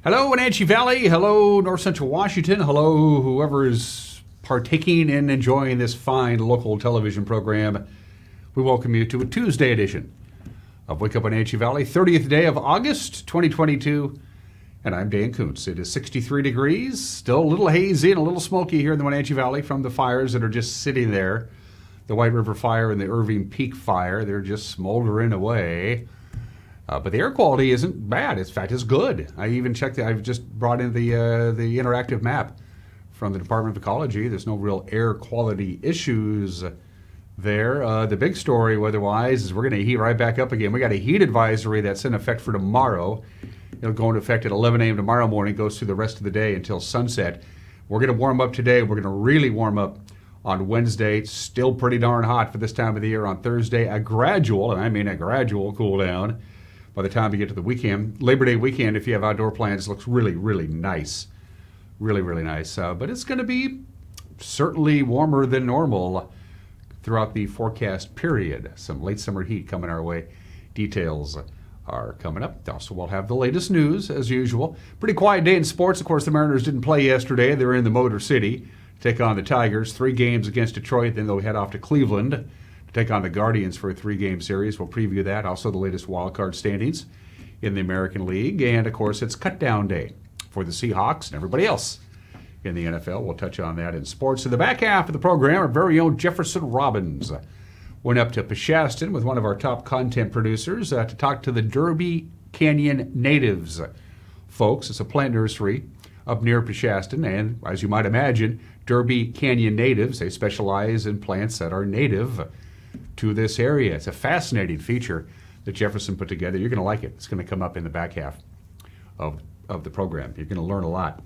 Hello, Wenatchee Valley. Hello, North Central Washington. Hello, whoever is partaking and enjoying this fine local television program. We welcome you to a Tuesday edition of Wake Up Wenatchee Valley, 30th day of August, 2022. And I'm Dan Kuntz. It is 63 degrees, still a little hazy and a little smoky here in the Wenatchee Valley from the fires that are just sitting there. The White River Fire and the Irving Peak Fire, they're just smoldering away. But the air quality isn't bad. In fact, it's good. I even checked. I've just brought in the interactive map from the Department of Ecology. There's no real air quality issues there. The big story weather-wise is we're going to heat right back up again. We got a heat advisory that's in effect for tomorrow. It'll go into effect at 11 a.m. tomorrow morning. Goes through the rest of the day until sunset. We're going to warm up today. We're going to really warm up on Wednesday. It's still pretty darn hot for this time of the year. On Thursday, a gradual, and I mean a gradual cool down. By the time you get to the weekend, Labor Day weekend, if you have outdoor plans, looks really, really nice. Really, really nice. But it's going to be certainly warmer than normal throughout the forecast period. Some late summer heat coming our way. Details are coming up. Also, we'll have the latest news, as usual. Pretty quiet day in sports. Of course, the Mariners didn't play yesterday. They were in the Motor City to take on the Tigers. 3 games against Detroit. Then they'll head off to Cleveland take on the Guardians for a 3-game series. We'll preview that. Also, the latest wild card standings in the American League. And, of course, it's cut-down day for the Seahawks and everybody else in the NFL. We'll touch on that in sports. In the back half of the program, our very own Jefferson Robbins went up to Peshastin with one of our top content producers to talk to the Derby Canyon natives. Folks, it's a plant nursery up near Peshastin. And, as you might imagine, Derby Canyon natives, they specialize in plants that are native to this area. It's a fascinating feature that Jefferson put together. You're going to like it. It's going to come up in the back half of the program. You're going to learn a lot.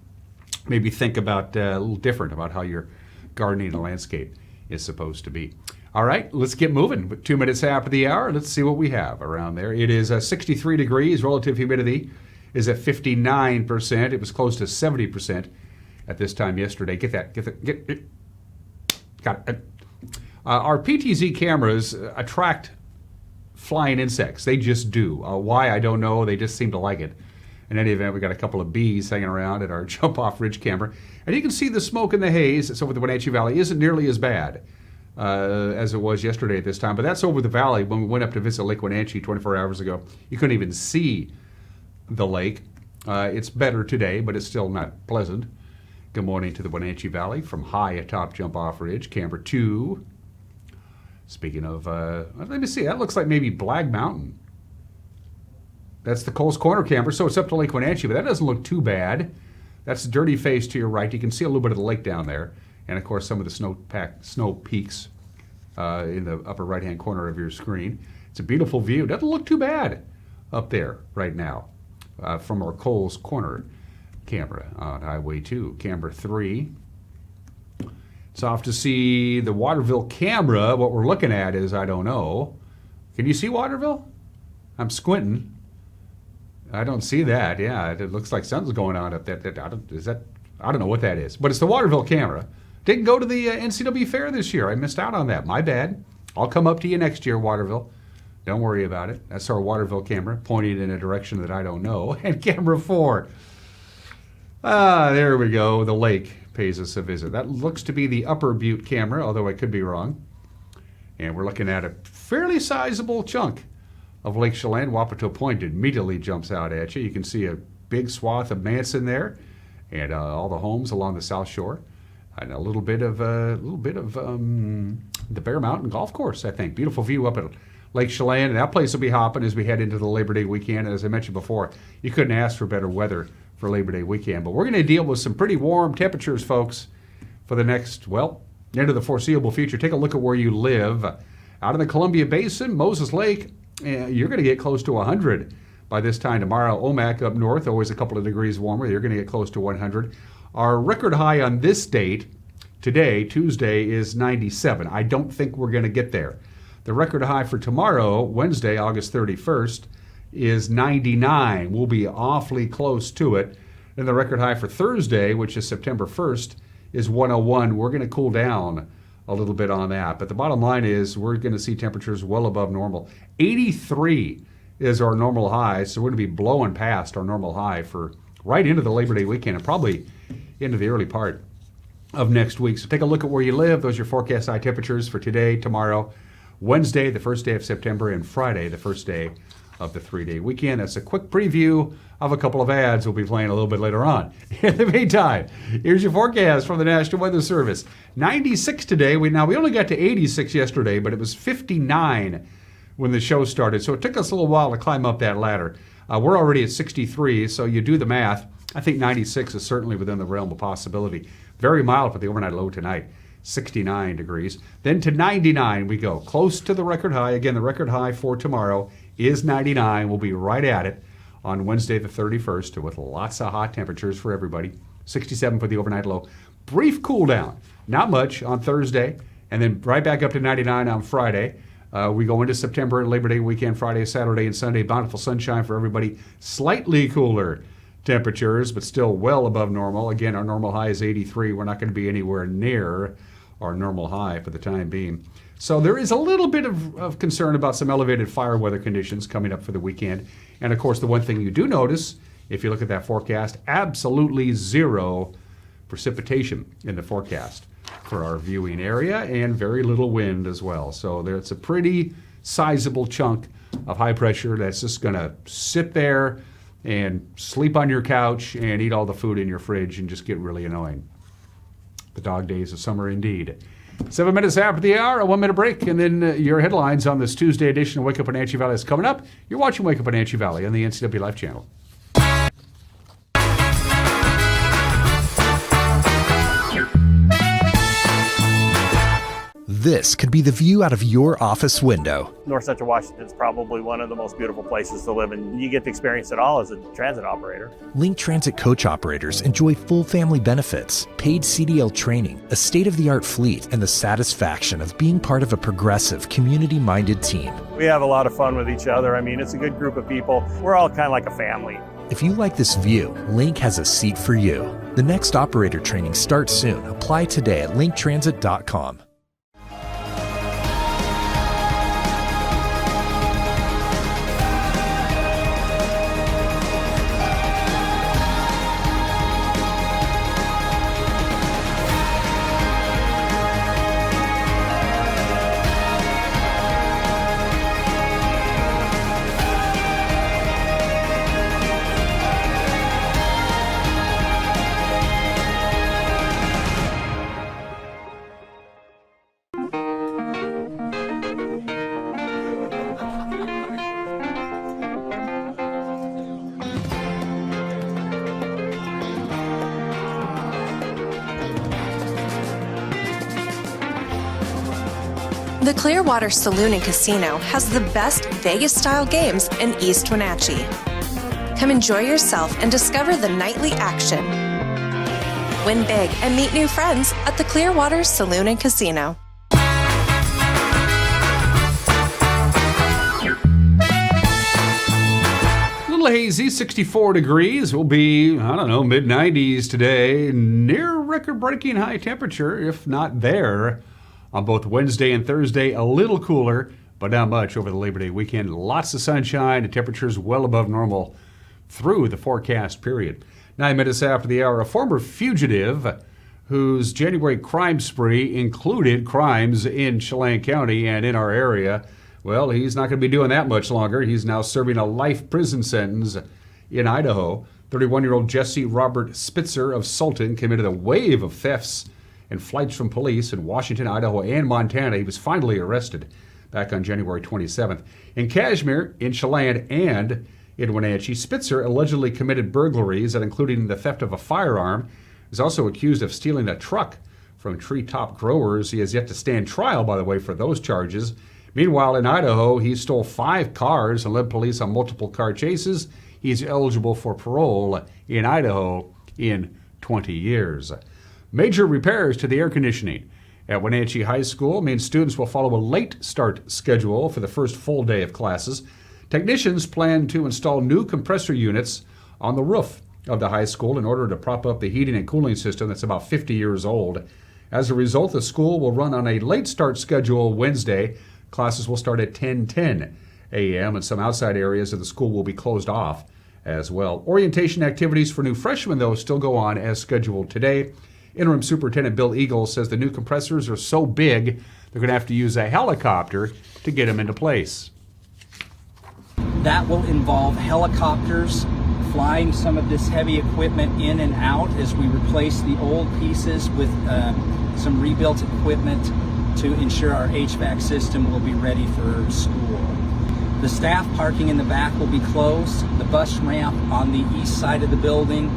Maybe think about a little different about how your gardening and landscape is supposed to be. All right, let's get moving. 2 minutes after the hour, let's see what we have around there. It is 63 degrees. Relative humidity is at 59%. It was close to 70% at this time yesterday. Got it. Our PTZ cameras attract flying insects. They just do. Why, I don't know. They just seem to like it. In any event, we got a couple of bees hanging around at our jump-off ridge camera. And you can see the smoke and the haze that's over the Wenatchee Valley isn't nearly as bad as it was yesterday at this time. But that's over the valley. When we went up to visit Lake Wenatchee 24 hours ago, you couldn't even see the lake. It's better today, but it's still not pleasant. Good morning to the Wenatchee Valley from high atop jump-off ridge, camera 2. Speaking of, let me see, that looks like maybe Black Mountain. That's the Coles Corner camper, so it's up to Lake Wenatchee, but that doesn't look too bad. That's Dirty Face to your right. You can see a little bit of the lake down there. And, of course, some of the snow peaks in the upper right-hand corner of your screen. It's a beautiful view. Doesn't look too bad up there right now from our Coles Corner camera on Highway 2. Camera 3. It's off to see the Waterville camera. What we're looking at is, I don't know. Can you see Waterville? I'm squinting. I don't see that. Yeah, it looks like something's going on up there. I don't know what that is. But it's the Waterville camera. Didn't go to the NCW Fair this year. I missed out on that. My bad. I'll come up to you next year, Waterville. Don't worry about it. That's our Waterville camera, pointing in a direction that I don't know. And camera 4. There we go. The lake pays us a visit. That looks to be the Upper Butte camera, although I could be wrong. And we're looking at a fairly sizable chunk of Lake Chelan. Wapato Point immediately jumps out at you. You can see a big swath of Manson there, and all the homes along the South Shore, and a little bit of the Bear Mountain Golf Course. I think beautiful view up at Lake Chelan, and that place will be hopping as we head into the Labor Day weekend. And as I mentioned before, you couldn't ask for better weather for Labor Day weekend. But we're going to deal with some pretty warm temperatures, folks, for the next, into the foreseeable future. Take a look at where you live. Out in the Columbia Basin, Moses Lake, you're going to get close to 100 by this time tomorrow. Omak up north, always a couple of degrees warmer. You're going to get close to 100. Our record high on this date, today, Tuesday, is 97. I don't think we're going to get there. The record high for tomorrow, Wednesday, August 31st, is 99. We'll be awfully close to it. And the record high for Thursday, which is September 1st, is 101. We're going to cool down a little bit on that. But the bottom line is we're going to see temperatures well above normal. 83 is our normal high, so we're going to be blowing past our normal high for right into the Labor Day weekend and probably into the early part of next week. So take a look at where you live. Those are your forecast high temperatures for today, tomorrow, Wednesday, the first day of September, and Friday, the first day of the 3-day weekend. That's a quick preview of a couple of ads we'll be playing a little bit later on. In the meantime, here's your forecast from the National Weather Service. 96 today. We only got to 86 yesterday, but it was 59 when the show started. So it took us a little while to climb up that ladder. We're already at 63, so you do the math. I think 96 is certainly within the realm of possibility. Very mild for the overnight low tonight, 69 degrees. Then to 99 we go, close to the record high. Again, the record high for tomorrow is 99. We'll be right at it on Wednesday the 31st with lots of hot temperatures for everybody. 67 for the overnight low. Brief cool down, not much on Thursday, and then right back up to 99 on Friday. We go into September, Labor Day weekend, Friday, Saturday, and Sunday. Bountiful sunshine for everybody. Slightly cooler temperatures, but still well above normal. Again, our normal high is 83. We're not going to be anywhere near our normal high for the time being. So there is a little bit of concern about some elevated fire weather conditions coming up for the weekend. And of course, the one thing you do notice, if you look at that forecast, absolutely zero precipitation in the forecast for our viewing area, and very little wind as well. So it's a pretty sizable chunk of high pressure that's just going to sit there and sleep on your couch and eat all the food in your fridge and just get really annoying. The dog days of summer indeed. 7 minutes after the hour, a 1-minute break, and then your headlines on this Tuesday edition of Wake Up Wenatchee Valley is coming up. You're watching Wake Up Wenatchee Valley on the NCW Life Channel. This could be the view out of your office window. North Central Washington is probably one of the most beautiful places to live, and you get to experience it all as a transit operator. Link Transit coach operators enjoy full family benefits, paid CDL training, a state-of-the-art fleet, and the satisfaction of being part of a progressive, community-minded team. We have a lot of fun with each other. I mean, it's a good group of people. We're all kind of like a family. If you like this view, Link has a seat for you. The next operator training starts soon. Apply today at linktransit.com. The Clearwater Saloon and Casino has the best Vegas-style games in East Wenatchee. Come enjoy yourself and discover the nightly action. Win big and meet new friends at the Clearwater Saloon and Casino. A little hazy, 64 degrees. Will be, mid-90s today. Near record-breaking high temperature, if not there. On both Wednesday and Thursday, a little cooler, but not much over the Labor Day weekend. Lots of sunshine and temperatures well above normal through the forecast period. 9 minutes after the hour, a former fugitive whose January crime spree included crimes in Chelan County and in our area. Well, he's not going to be doing that much longer. He's now serving a life prison sentence in Idaho. 31-year-old Jesse Robert Spitzer of Sultan committed a wave of thefts and flights from police in Washington, Idaho, and Montana. He was finally arrested back on January 27th. In Kashmir, in Chelan, and in Wenatchee, Spitzer allegedly committed burglaries that included the theft of a firearm. He was also accused of stealing a truck from treetop growers. He has yet to stand trial, by the way, for those charges. Meanwhile, in Idaho, he stole 5 cars and led police on multiple car chases. He's eligible for parole in Idaho in 20 years. Major repairs to the air conditioning at Wenatchee High School means students will follow a late start schedule for the first full day of classes. Technicians plan to install new compressor units on the roof of the high school in order to prop up the heating and cooling system that's about 50 years old. As a result, the school will run on a late start schedule Wednesday. Classes will start at 10:10 a.m. and some outside areas of the school will be closed off as well. Orientation activities for new freshmen, though, still go on as scheduled today. Interim Superintendent Bill Eagle says the new compressors are so big they're going to have to use a helicopter to get them into place. That will involve helicopters flying some of this heavy equipment in and out as we replace the old pieces with some rebuilt equipment to ensure our HVAC system will be ready for school. The staff parking in the back will be closed, the bus ramp on the east side of the building,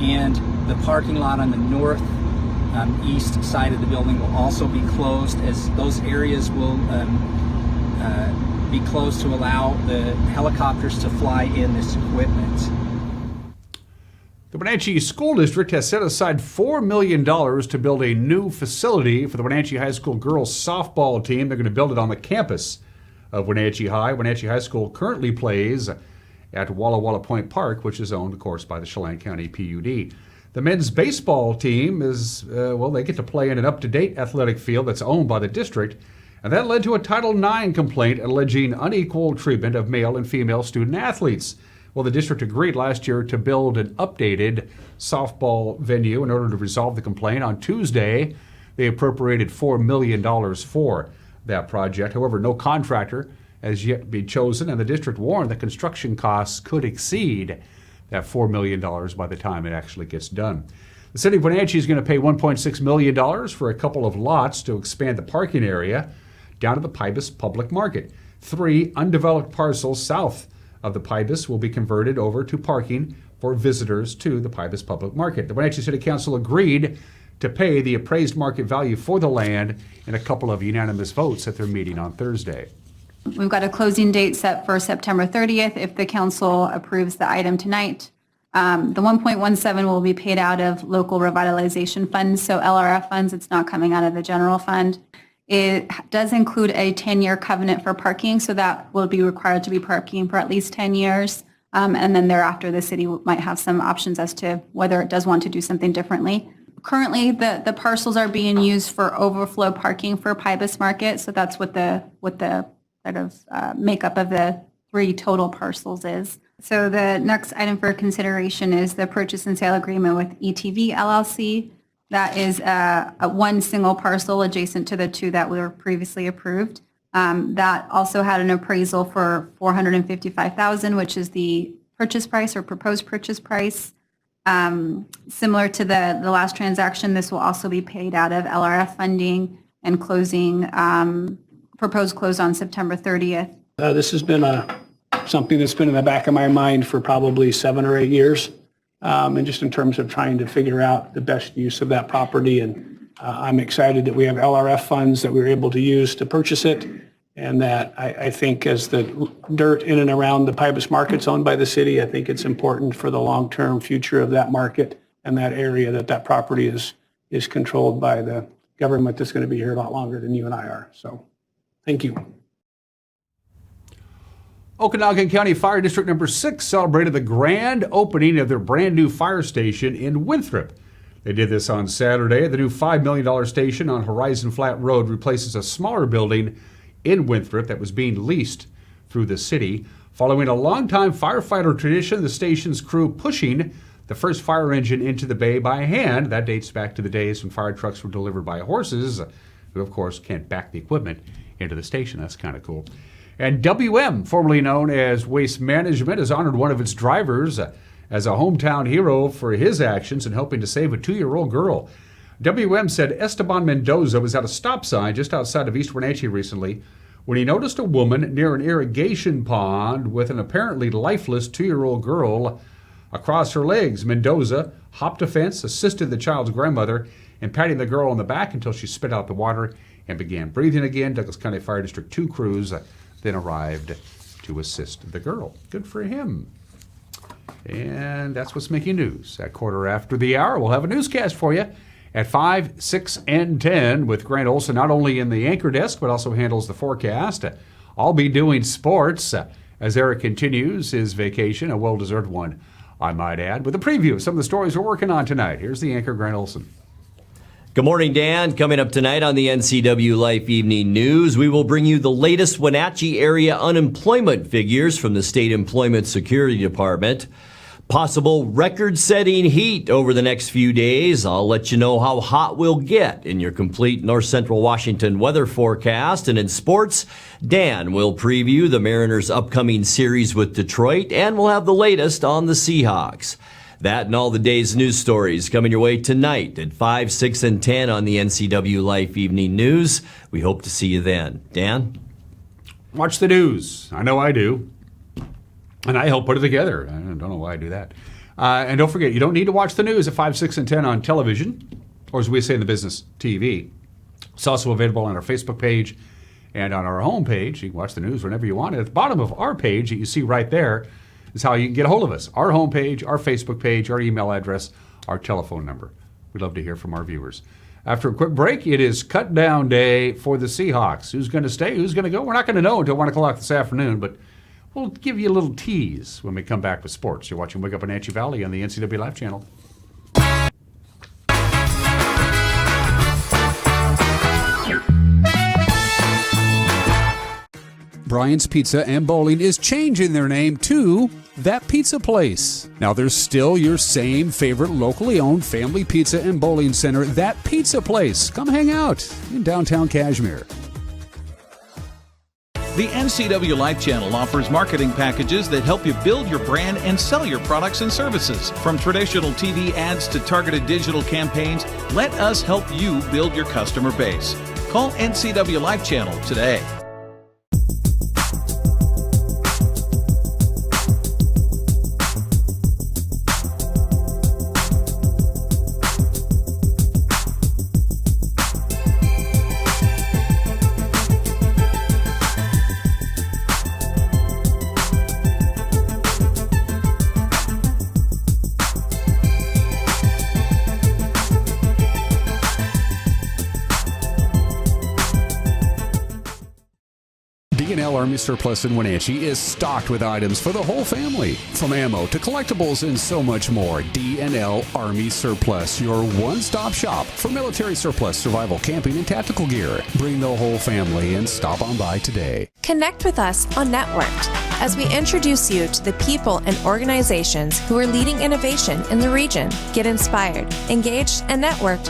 and the parking lot on the north east side of the building will also be closed, as those areas will be closed to allow the helicopters to fly in this equipment. The Wenatchee School District has set aside $4 million to build a new facility for the Wenatchee High School girls softball team. They're going to build it on the campus of Wenatchee High. Wenatchee High School currently plays at Walla Walla Point Park, which is owned, of course, by the Chelan County PUD. The men's baseball team is, they get to play in an up-to-date athletic field that's owned by the district, and that led to a Title IX complaint alleging unequal treatment of male and female student athletes. Well, the district agreed last year to build an updated softball venue in order to resolve the complaint. On Tuesday, they appropriated $4 million for that project. However, no contractor has yet been chosen, and the district warned that construction costs could exceed that $4 million by the time it actually gets done. The city of Wenatchee is going to pay $1.6 million for a couple of lots to expand the parking area down to the Pybus Public Market. 3 undeveloped parcels south of the Pybus will be converted over to parking for visitors to the Pybus Public Market. The Wenatchee City Council agreed to pay the appraised market value for the land in a couple of unanimous votes at their meeting on Thursday. We've got a closing date set for September 30th if the council approves the item tonight. The 1.17 will be paid out of local revitalization funds, so LRF funds. It's not coming out of the general fund. It does include a 10-year covenant for parking, so that will be required to be parking for at least 10 years. And then thereafter, the city might have some options as to whether it does want to do something differently. Currently, the parcels are being used for overflow parking for Pybus Market, so that's what the sort of makeup of the 3 total parcels is. So the next item for consideration is the purchase and sale agreement with ETV LLC. That is a one single parcel adjacent to the 2 that were previously approved. That also had an appraisal for $455,000, which is the purchase price or proposed purchase price. Similar to the last transaction, this will also be paid out of LRF funding and closing, proposed close on September 30th. This has been something that's been in the back of my mind for probably 7 or 8 years. And just in terms of trying to figure out the best use of that property. And I'm excited that we have LRF funds that we were able to use to purchase it. And that I think as the dirt in and around the Pybus Market's owned by the city, I think it's important for the long-term future of that market and that area that property is controlled by the government that's going to be here a lot longer than you and I are. So thank you. Okanagan County Fire District Number 6 celebrated the grand opening of their brand new fire station in Winthrop. They did this on Saturday. The new $5 million station on Horizon Flat Road replaces a smaller building in Winthrop that was being leased through the city. Following a longtime firefighter tradition, the station's crew pushing the first fire engine into the bay by hand. That dates back to the days when fire trucks were delivered by horses, who of course can't back the equipment into the station. That's kind of cool. And WM, formerly known as Waste Management, has honored one of its drivers as a hometown hero for his actions in helping to save a 2-year-old girl. WM said Esteban Mendoza was at a stop sign just outside of East Wenatchee recently when he noticed a woman near an irrigation pond with an apparently lifeless 2-year-old girl across her legs. Mendoza hopped a fence, assisted the child's grandmother in patting the girl on the back until she spit out the water and began breathing again. Douglas County Fire District 2 crews then arrived to assist the girl. Good for him. And that's what's making news. At 1:15, we'll have a newscast for you at 5, 6, and 10 with Grant Olson, not only in the anchor desk, but also handles the forecast. I'll be doing sports as Eric continues his vacation, a well-deserved one, I might add, with a preview of some of the stories we're working on tonight. Here's the anchor, Grant Olson. Good morning, Dan. Coming up tonight on the NCW Life Evening News, we will bring you the latest Wenatchee area unemployment figures from the State Employment Security Department. Possible record-setting heat over the next few days. I'll let you know how hot we'll get in your complete North Central Washington weather forecast. And in sports, Dan will preview the Mariners' upcoming series with Detroit, and we'll have the latest on the Seahawks. That and all the day's news stories coming your way tonight at 5, 6, and 10 on the NCW Life Evening News. We hope to see you then. Dan? Watch the news. I know I do. And I help put it together. I don't know why I do that. And don't forget, you don't need to watch the news at 5, 6, and 10 on television, or as we say in the business, TV. It's also available on our Facebook page and on our homepage. You can watch the news whenever you want. At the bottom of our page that you see right there is how you can get a hold of us. Our homepage, our Facebook page, our email address, our telephone number. We'd love to hear from our viewers. After a quick break, it is cut down day for the Seahawks. Who's going to stay? Who's going to go? We're not going to know until 1 o'clock this afternoon, but we'll give you a little tease when we come back with sports. You're watching Wake Up Wenatchee Valley on the NCW Live channel. Brian's Pizza and Bowling is changing their name to That Pizza Place. Now, there's still your same favorite locally owned family pizza and bowling center, That Pizza Place. Come hang out in downtown Cashmere. The NCW Life Channel offers marketing packages that help you build your brand and sell your products and services. From traditional TV ads to targeted digital campaigns, let us help you build your customer base. Call NCW Life Channel today. Army Surplus in Wenatchee is stocked with items for the whole family, from ammo to collectibles and so much more. D&L Army Surplus, your one-stop shop for military surplus, survival, camping, and tactical gear. Bring the whole family and stop on by today. Connect with us on Networked as we introduce you to the people and organizations who are leading innovation in the region. Get inspired, engaged, and networked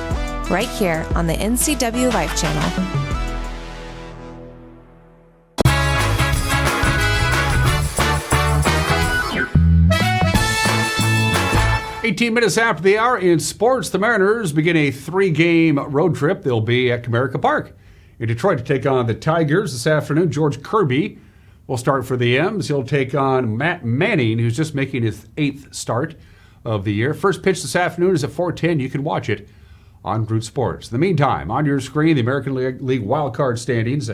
right here on the NCW Life Channel. 18 minutes after the hour in sports, the Mariners begin a 3-game road trip. They'll be at Comerica Park in Detroit to take on the Tigers this afternoon. George Kirby will start for the M's. He'll take on Matt Manning, who's just making his 8th start of the year. First pitch this afternoon is at 4:10. You can watch it on Root Sports. In the meantime, on your screen, the American League wildcard standings.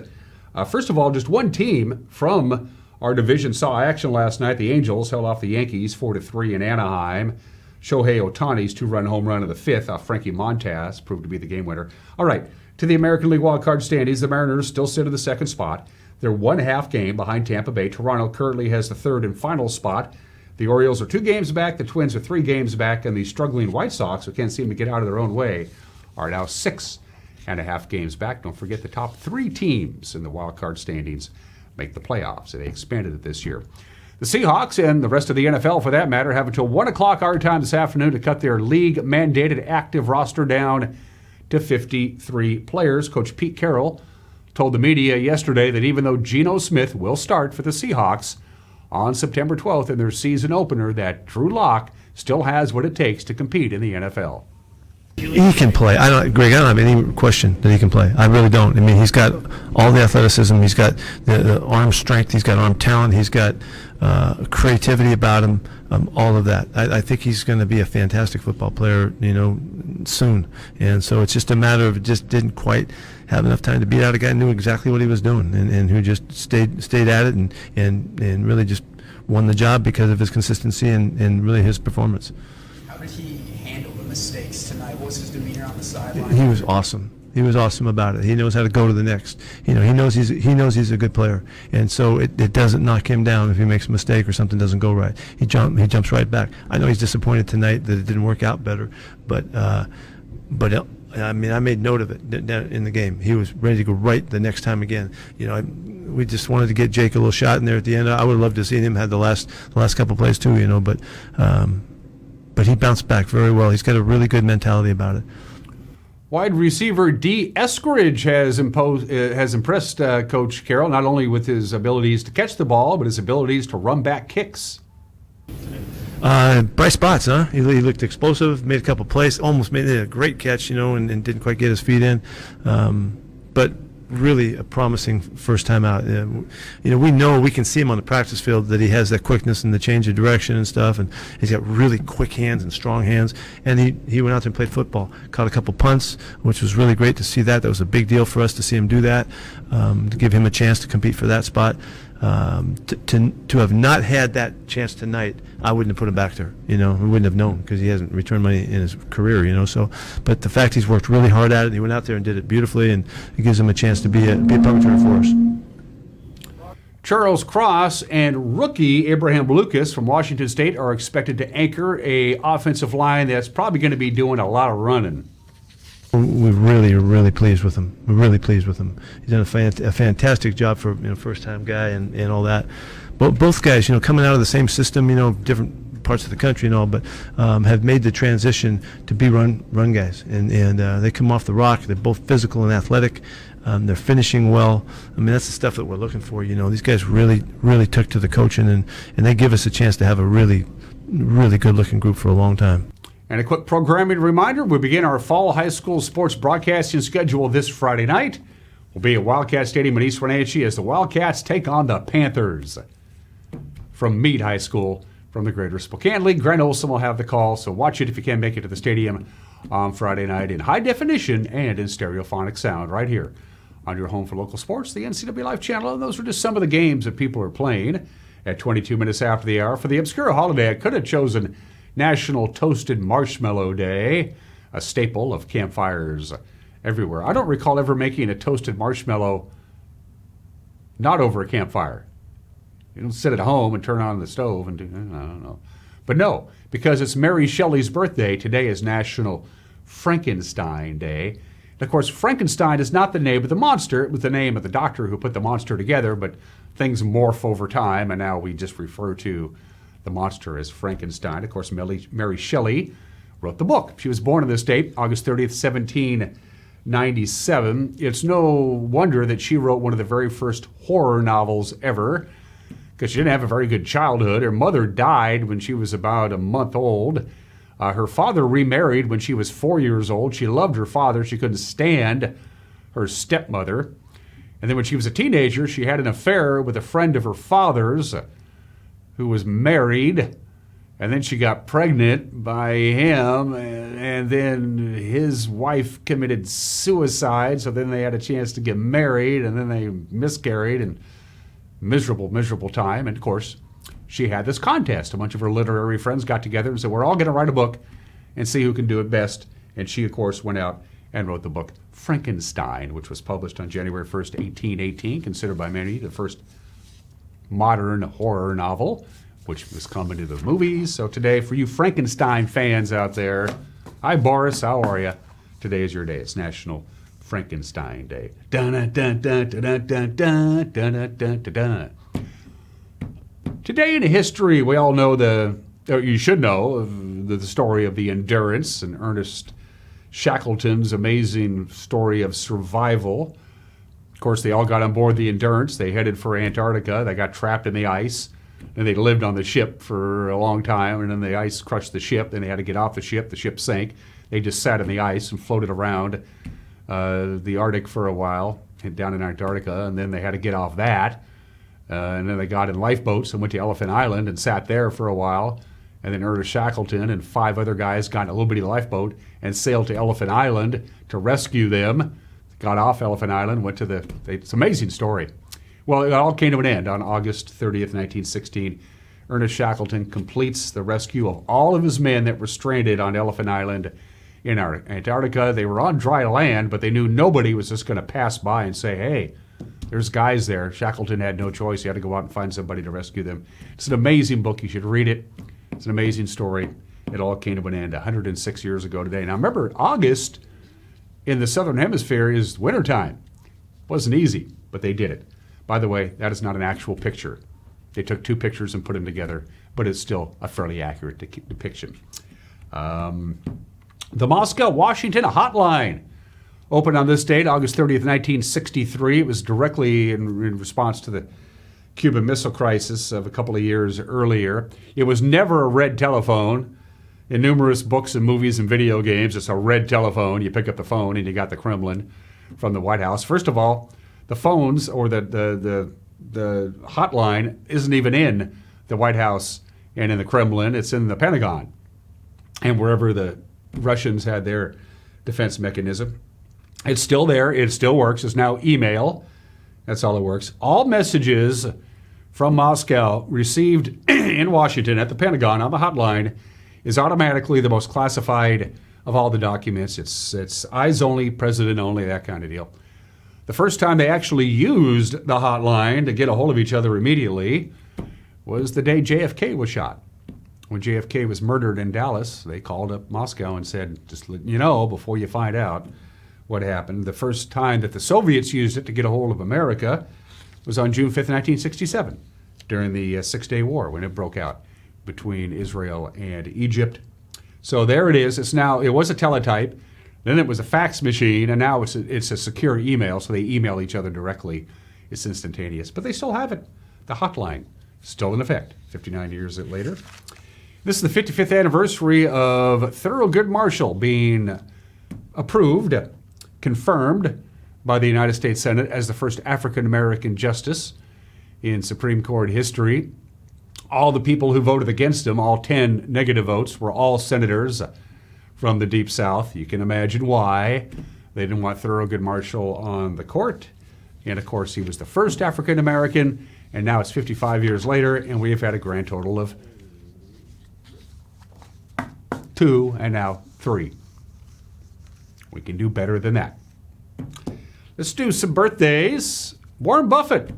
First of all, just one team from our division saw action last night. The Angels held off the Yankees 4-3 in Anaheim. Shohei Ohtani's 2-run home run in the 5th off Frankie Montas proved to be the game winner. All right, to the American League wildcard standings, the Mariners still sit in the 2nd spot. They're 1.5 game behind Tampa Bay. Toronto currently has the 3rd and final spot. The Orioles are 2 games back. The Twins are 3 games back. And the struggling White Sox, who can't seem to get out of their own way, are now 6.5 games back. Don't forget the top 3 teams in the wildcard standings make the playoffs. They expanded it this year. The Seahawks and the rest of the NFL, for that matter, have until 1 o'clock our time this afternoon to cut their league-mandated active roster down to 53 players. Coach Pete Carroll told the media yesterday that even though Geno Smith will start for the Seahawks on September 12th in their season opener, that Drew Lock still has what it takes to compete in the NFL. He can play. Greg, I don't have any question that he can play. I really don't. I mean, he's got all the athleticism. He's got the arm strength. He's got arm talent. He's got creativity about him. All of that. I think he's going to be a fantastic football player, soon. And so it's just a matter of just didn't quite have enough time to beat out a guy who knew exactly what he was doing and who just stayed at it and really just won the job because of his consistency and really his performance. How did he handle the mistakes tonight? What was his demeanor on the sideline? He was awesome. He was awesome about it. He knows how to go to the next. He knows he's a good player, and so it doesn't knock him down if he makes a mistake or something doesn't go right. He jumps right back. I know he's disappointed tonight that it didn't work out better, but But I mean, I made note of it in the game. He was ready to go right the next time again. You know, we just wanted to get Jake a little shot in there at the end. I would love to see him have the last couple plays too. You know, but he bounced back very well. He's got a really good mentality about it. Wide receiver D. Eskridge has impressed Coach Carroll not only with his abilities to catch the ball, but his abilities to run back kicks. Bright spots, huh? He looked explosive, made a couple plays, almost made a great catch, you know, and didn't quite get his feet in. But really a promising first time out. You know, we can see him on the practice field that he has that quickness and the change of direction and stuff, and he's got really quick hands and strong hands. And he went out there and played football, caught a couple punts, which was really great to see that. That was a big deal for us to see him do that, to give him a chance to compete for that spot. To have not had that chance tonight, I wouldn't have put him back there. You know, we wouldn't have known because he hasn't returned money in his career. You know, so but the fact he's worked really hard at it, he went out there and did it beautifully, and it gives him a chance to be a punt returner for us. Charles Cross and rookie Abraham Lucas from Washington State are expected to anchor a offensive line that's probably going to be doing a lot of running. We're really pleased with him. We're really pleased with him. He's done a fantastic job for first-time guy and all that. But both guys, coming out of the same system, different parts of the country and all, but have made the transition to be run guys. And they come off the rock. They're both physical and athletic. They're finishing well. I mean, that's the stuff that we're looking for. These guys really took to the coaching, and they give us a chance to have a really good-looking group for a long time. And a quick programming reminder, we begin our fall high school sports broadcasting schedule this Friday night. We'll be at Wildcat Stadium in East Wenatchee as the Wildcats take on the Panthers from Meade High School from the Greater Spokane League. Grant Olson will have the call, so watch it if you can make it to the stadium on Friday night in high definition and in stereophonic sound right here on your home for local sports, the NCW Life Channel. And those are just some of the games that people are playing at 22 minutes after the hour. For the obscure holiday, I could have chosen National Toasted Marshmallow Day, a staple of campfires everywhere. I don't recall ever making a toasted marshmallow not over a campfire. You don't sit at home and turn on the stove and do, I don't know. But no, because it's Mary Shelley's birthday, today is National Frankenstein Day. And of course, Frankenstein is not the name of the monster. It was the name of the doctor who put the monster together, but things morph over time, and now we just refer to the monster as Frankenstein. Of course, Mary Shelley wrote the book. She was born on this date, August 30th, 1797. It's no wonder that she wrote one of the very first horror novels ever, because she didn't have a very good childhood. Her mother died when she was about a month old. Her father remarried when she was 4 years old. She loved her father. She couldn't stand her stepmother. And then when she was a teenager, she had an affair with a friend of her father's, who was married, and then she got pregnant by him, and then his wife committed suicide, so then they had a chance to get married, and then they miscarried, and miserable time. And of course, she had this contest. A bunch of her literary friends got together and said, we're all going to write a book and see who can do it best. And she, of course, went out and wrote the book Frankenstein, which was published on January 1st, 1818, considered by many the first modern horror novel, which was coming to the movies. So today, for you Frankenstein fans out there, hi Boris, how are you? Today is your day. It's National Frankenstein Day. Today in history, we all know you should know of the story of the Endurance and Ernest Shackleton's amazing story of survival. Of course, they all got on board the Endurance. They headed for Antarctica. They got trapped in the ice, and they lived on the ship for a long time, and then the ice crushed the ship. Then they had to get off the ship. The ship sank. They just sat in the ice and floated around the Arctic for a while, down in Antarctica, and then they had to get off that. And then they got in lifeboats and went to Elephant Island and sat there for a while. And then Ernest Shackleton and 5 other guys got in a little bitty lifeboat and sailed to Elephant Island to rescue them. Got off Elephant Island, went to it's an amazing story. Well, it all came to an end on August 30th, 1916. Ernest Shackleton completes the rescue of all of his men that were stranded on Elephant Island in Antarctica. They were on dry land, but they knew nobody was just going to pass by and say, hey, there's guys there. Shackleton had no choice. He had to go out and find somebody to rescue them. It's an amazing book. You should read it. It's an amazing story. It all came to an end 106 years ago today. Now remember, August in the Southern Hemisphere is wintertime. Wasn't easy, but they did it. By the way, that is not an actual picture. They took 2 pictures and put them together, but it's still a fairly accurate depiction. The Moscow, Washington hotline opened on this date, August 30th, 1963. It was directly in response to the Cuban Missile Crisis of a couple of years earlier. It was never a red telephone. In numerous books and movies and video games, it's a red telephone. You pick up the phone and you got the Kremlin from the White House. First of all, the phones or the hotline isn't even in the White House and in the Kremlin. It's in the Pentagon and wherever the Russians had their defense mechanism. It's still there. It still works. It's now email. That's all it works. All messages from Moscow received in Washington at the Pentagon on the hotline is automatically the most classified of all the documents. It's eyes only, president only, that kind of deal. The first time they actually used the hotline to get a hold of each other immediately was the day JFK was shot. When JFK was murdered in Dallas, they called up Moscow and said, just let you know before you find out what happened. The first time that the Soviets used it to get a hold of America was on June 5th, 1967, during the Six-Day War when it broke out between Israel and Egypt. So there it is. It was a teletype, then it was a fax machine, and now it's a secure email, so they email each other directly. It's instantaneous. But they still have it. The hotline, still in effect, 59 years later. This is the 55th anniversary of Thurgood Marshall being approved, confirmed by the United States Senate as the first African-American justice in Supreme Court history. All the people who voted against him, all 10 negative votes, were all senators from the Deep South. You can imagine why. They didn't want Thurgood Marshall on the court. And of course, he was the first African-American, and now it's 55 years later, and we have had a grand total of 2 and now 3. We can do better than that. Let's do some birthdays. Warren Buffett.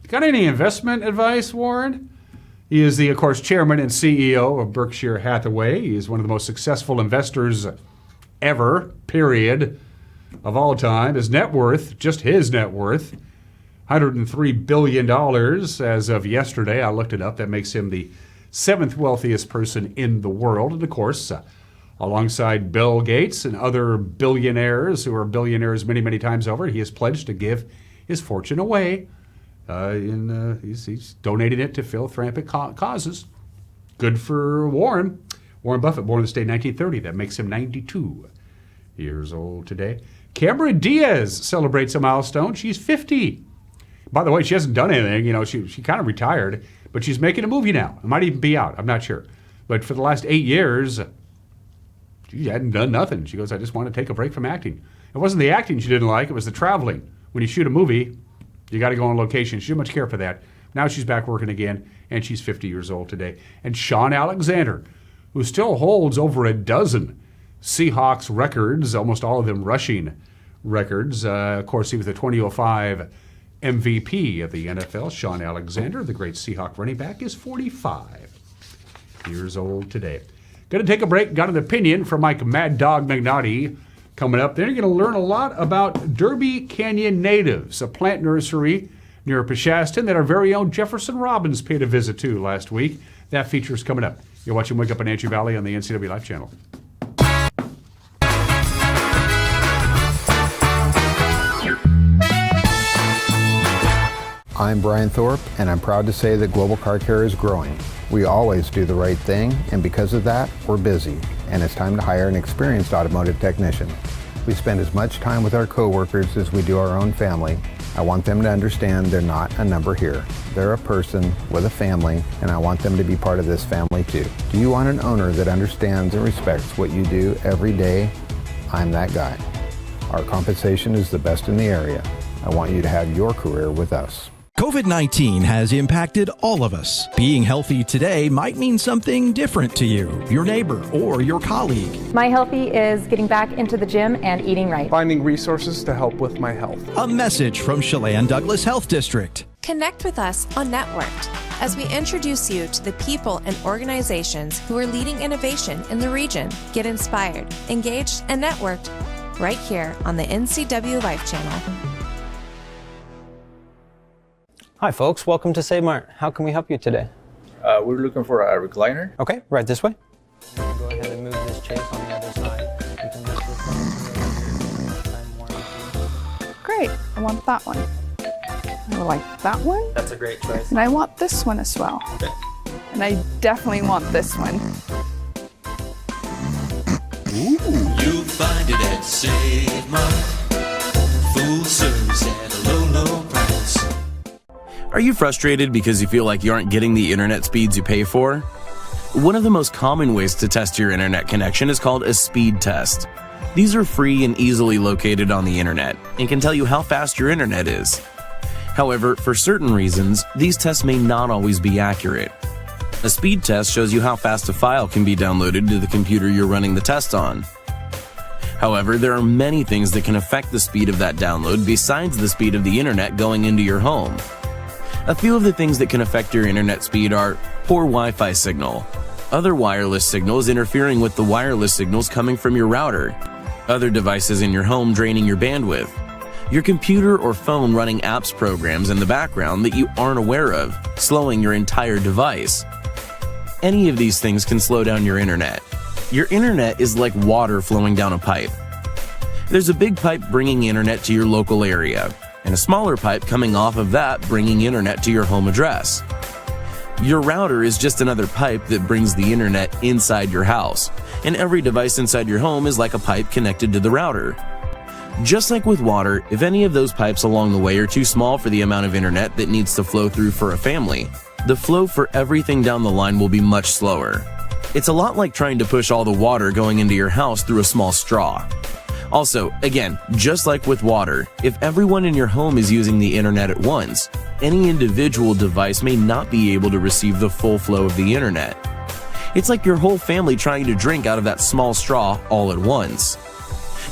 Got any investment advice, Warren? He is of course, chairman and CEO of Berkshire Hathaway. He is one of the most successful investors ever, period, of all time. His net worth, just his net worth, $103 billion as of yesterday. I looked it up. That makes him the 7th wealthiest person in the world. And of course, alongside Bill Gates and other billionaires who are billionaires many, many times over, he has pledged to give his fortune away. He's donated it to philanthropic causes. Good for Warren. Warren Buffett, born in the state in 1930. That makes him 92 years old today. Cameron Diaz celebrates a milestone. She's 50. By the way, she hasn't done anything. She kind of retired, but she's making a movie now. It might even be out. I'm not sure. But for the last 8 years, she hadn't done nothing. She goes, I just want to take a break from acting. It wasn't the acting she didn't like. It was the traveling. When you shoot a movie, you got to go on location. She didn't much care for that. Now she's back working again, and she's 50 years old today. And Sean Alexander, who still holds over a dozen Seahawks records, almost all of them rushing records. Of course, he was the 2005 MVP of the NFL. Sean Alexander, the great Seahawk running back, is 45 years old today. Going to take a break. Got an opinion from Mike Mad Dog Magnotti coming up. Then you're going to learn a lot about Derby Canyon Natives, a plant nursery near Peshastin that our very own Jefferson Robbins paid a visit to last week. That feature is coming up. You're watching Wake Up in Wenatchee Valley on the NCW Life Channel. I'm Brian Thorpe, and I'm proud to say that Global Car Care is growing. We always do the right thing, and because of that, we're busy, and it's time to hire an experienced automotive technician. We spend as much time with our coworkers as we do our own family. I want them to understand they're not a number here. They're a person with a family, and I want them to be part of this family too. Do you want an owner that understands and respects what you do every day? I'm that guy. Our compensation is the best in the area. I want you to have your career with us. COVID-19 has impacted all of us. Being healthy today might mean something different to you, your neighbor, or your colleague. My healthy is getting back into the gym and eating right. Finding resources to help with my health. A message from Chelan Douglas Health District. Connect with us on Networked as we introduce you to the people and organizations who are leading innovation in the region. Get inspired, engaged, and networked right here on the NCW Life channel. Hi folks, welcome to Save Mart. How can we help you today? We're looking for a recliner. Okay, right this way. Go ahead and move this chase on the other side. You can lift this up. Great, I want that one. I like that one. That's a great choice. And I want this one as well. Okay. And I definitely want this one. Ooh. You'll find it at Save Mart. Full service at a low, low price. Are you frustrated because you feel like you aren't getting the internet speeds you pay for? One of the most common ways to test your internet connection is called a speed test. These are free and easily located on the internet and can tell you how fast your internet is. However, for certain reasons, these tests may not always be accurate. A speed test shows you how fast a file can be downloaded to the computer you're running the test on. However, there are many things that can affect the speed of that download besides the speed of the internet going into your home. A few of the things that can affect your internet speed are poor Wi-Fi signal, other wireless signals interfering with the wireless signals coming from your router, other devices in your home draining your bandwidth, your computer or phone running apps programs in the background that you aren't aware of, slowing your entire device. Any of these things can slow down your internet. Your internet is like water flowing down a pipe. There's a big pipe bringing internet to your local area, and a smaller pipe coming off of that bringing internet to your home address. Your router is just another pipe that brings the internet inside your house, and every device inside your home is like a pipe connected to the router. Just like with water, if any of those pipes along the way are too small for the amount of internet that needs to flow through for a family, the flow for everything down the line will be much slower. It's a lot like trying to push all the water going into your house through a small straw. Also, again, just like with water, if everyone in your home is using the internet at once, any individual device may not be able to receive the full flow of the internet. It's like your whole family trying to drink out of that small straw all at once.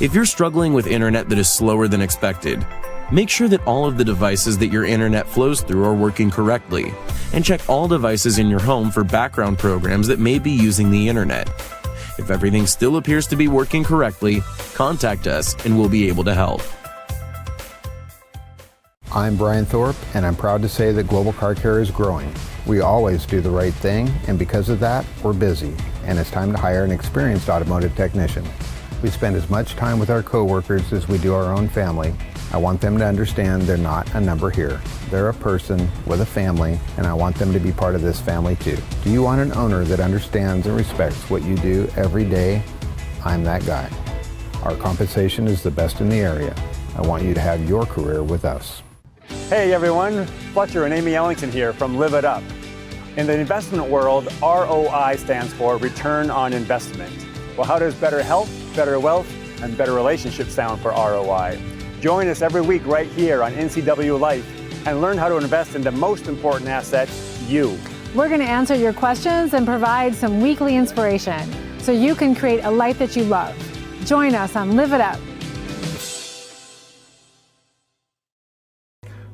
If you're struggling with internet that is slower than expected, make sure that all of the devices that your internet flows through are working correctly, and check all devices in your home for background programs that may be using the internet. If everything still appears to be working correctly, contact us and we'll be able to help. I'm Brian Thorpe, and I'm proud to say that Global Car Care is growing. We always do the right thing, and because of that, we're busy, and it's time to hire an experienced automotive technician. We spend as much time with our coworkers as we do our own family. I want them to understand they're not a number here. They're a person with a family, and I want them to be part of this family too. Do you want an owner that understands and respects what you do every day? I'm that guy. Our compensation is the best in the area. I want you to have your career with us. Hey everyone, Fletcher and Amy Ellington here from Live It Up. In the investment world, ROI stands for Return on Investment. Well, how does better health, better wealth, and better relationships sound for ROI? Join us every week right here on NCW Life and learn how to invest in the most important asset, you. We're going to answer your questions and provide some weekly inspiration so you can create a life that you love. Join us on Live It Up.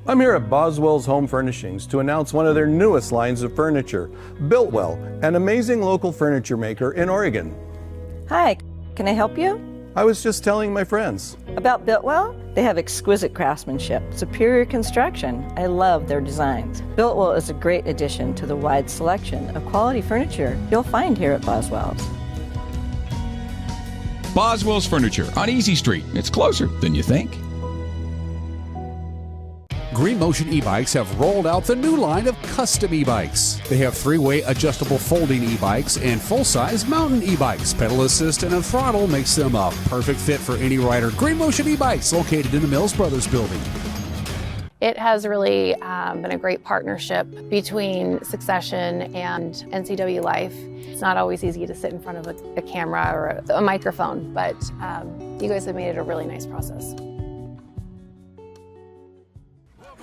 I'm here at Boswell's Home Furnishings to announce one of their newest lines of furniture, Builtwell, an amazing local furniture maker in Oregon. Hi, can I help you? I was just telling my friends. About Builtwell? They have exquisite craftsmanship, superior construction. I love their designs. Builtwell is a great addition to the wide selection of quality furniture you'll find here at Boswell's. Boswell's Furniture on Easy Street. It's closer than you think. Green Motion e-bikes have rolled out the new line of custom e-bikes. They have three-way adjustable folding e-bikes and full-size mountain e-bikes. Pedal assist and a throttle makes them a perfect fit for any rider. Green Motion e-bikes, located in the Mills Brothers building. It has really been a great partnership between Succession and NCW Life. It's not always easy to sit in front of a camera or a microphone, but you guys have made it a really nice process.